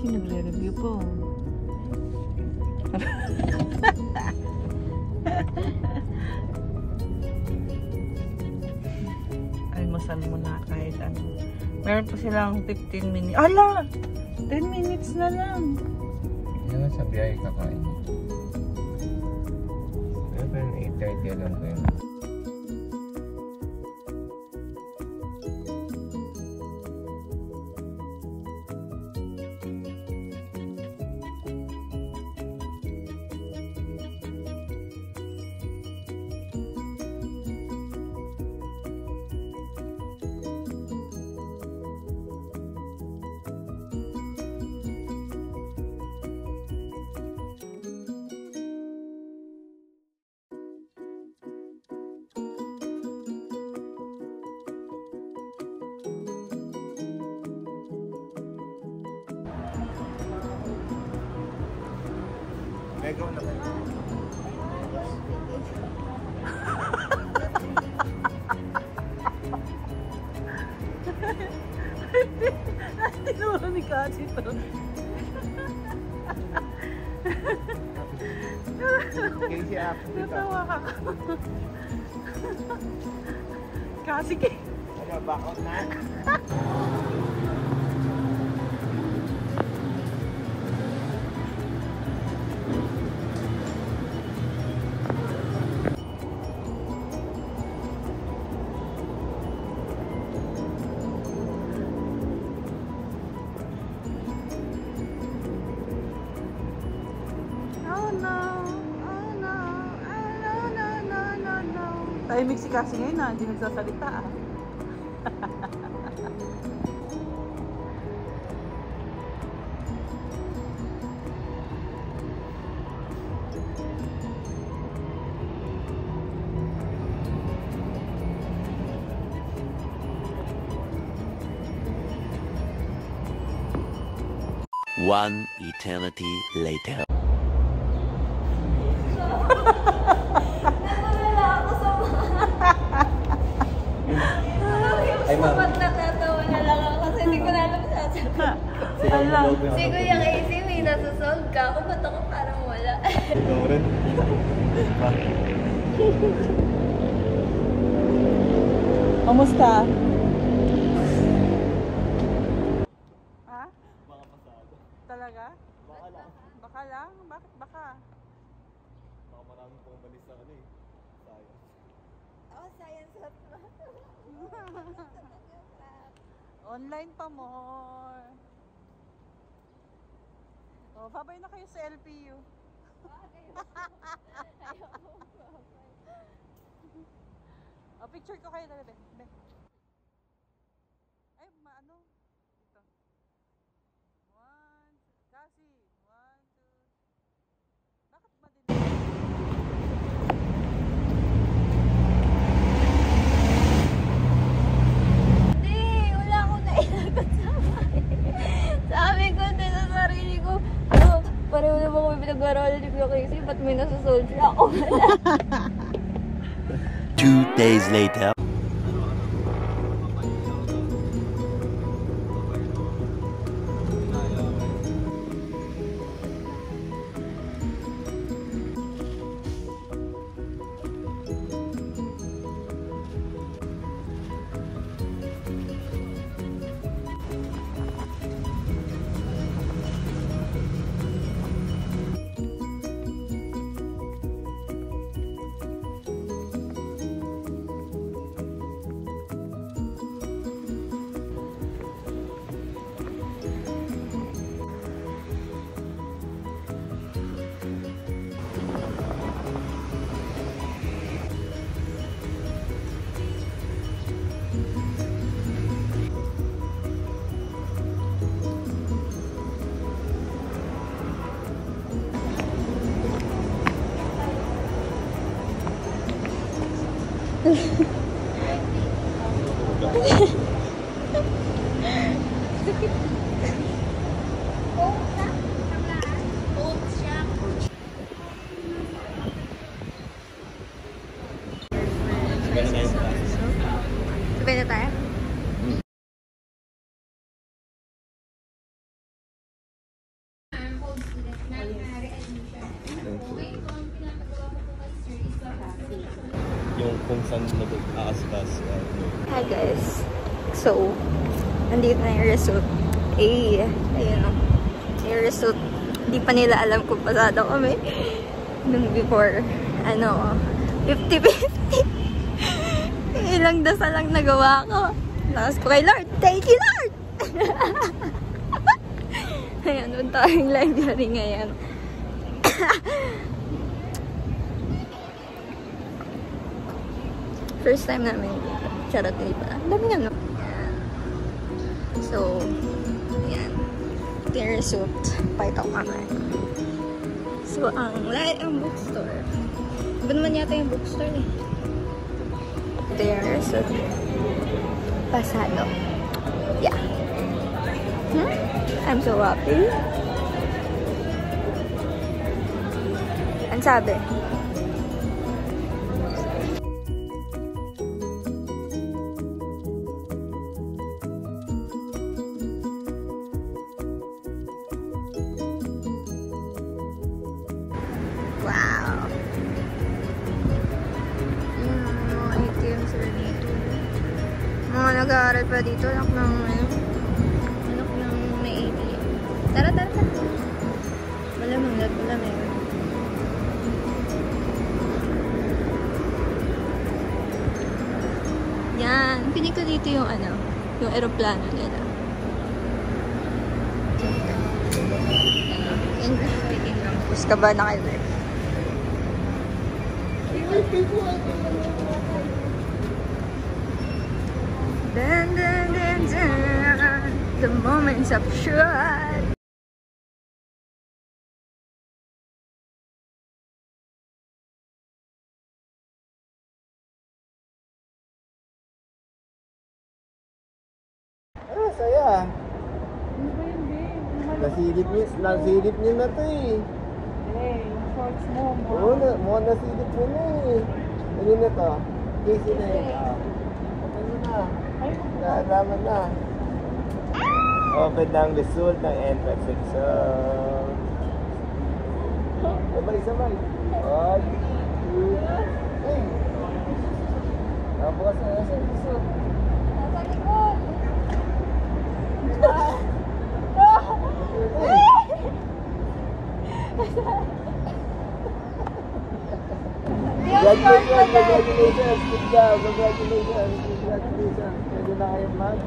Kasi nagre-review po. Almusal mo na kahit ano. Meron pa silang 15 minutes. Ala! 10 minutes na lang. Yan sa biyahe kakain. Pero 8:30 lang ko yun. Megaw na kayo. Tinuro ni Kasi to. Casey up. Natawa ka. Kasi Ano, back out na? Tahimik si Kasi ngayon na, hindi nagsasalita ah. One eternity later. Ay, ma'am. Natatawa na lang ako kasi hindi ko na alam sasabihin. Si Kuya Casey, may nasa-solve ka. Ako ba't ako parang wala? Ikaw rin. Kamusta? Ha? Baka pasado. Talaga? Baka lang. Baka lang? Bakit baka? Baka maraming pumalis sa ano eh. Sayang. Ako, science hot na. Online pa more. Oh, babay na kayo sa LPU. Oh, picture ko kayo talaga. Ay, maano? Ito. One, Kasi. One, two. Bakit madilim? Hindi, wala akong nailagot sa bahay. Sabi ko din sa sarili ko, pareho naman kami pinag-aralan ni Kuya Casey, ba't may nasa-solve siya? Ako wala. 2 days later. Sabay na tayo? yung kung saan nag-aaskas. Hi guys. So, nandito na yung resort. Ayun o. Yung resort. Hindi pa nila alam kung pasado kami. Nung before, 50-50. Ilang dasal lang nagawa ko. Lakas ko kay Lord. Thank you, Lord! Ayan, punta yung library ngayon. First time namin dito. Charot na pala. Ang dami nga, no? So, yan. Ito yung result. Pakita ko kami. So, ang bookstore. Iba naman yata yung bookstore eh. Ito yung result. Pasado. Yeah. I'm so happy. Ang sabi? Wow. Mga ATM sila dito. Mga nag-aaral pa dito. Anak ng may ATM. Tara. Malamang. Yan. Pinig ko dito yung yung aeroplano nila. English speaking lang. Tapos ka ba na kayo? Dun. The moments of truth. Saya. Nasilip niyo na to eh. Yung shorts mo. Oo, nasilip mo na eh. Ano na to? Casey na yun. Ano na? Naalaman na. Open na ang result ng entrance exam. Sabay. Ay. Ay. Tapos na sa result. Nasa likod. Congratulations! Good job! Congratulations! Pwede na kayong mag?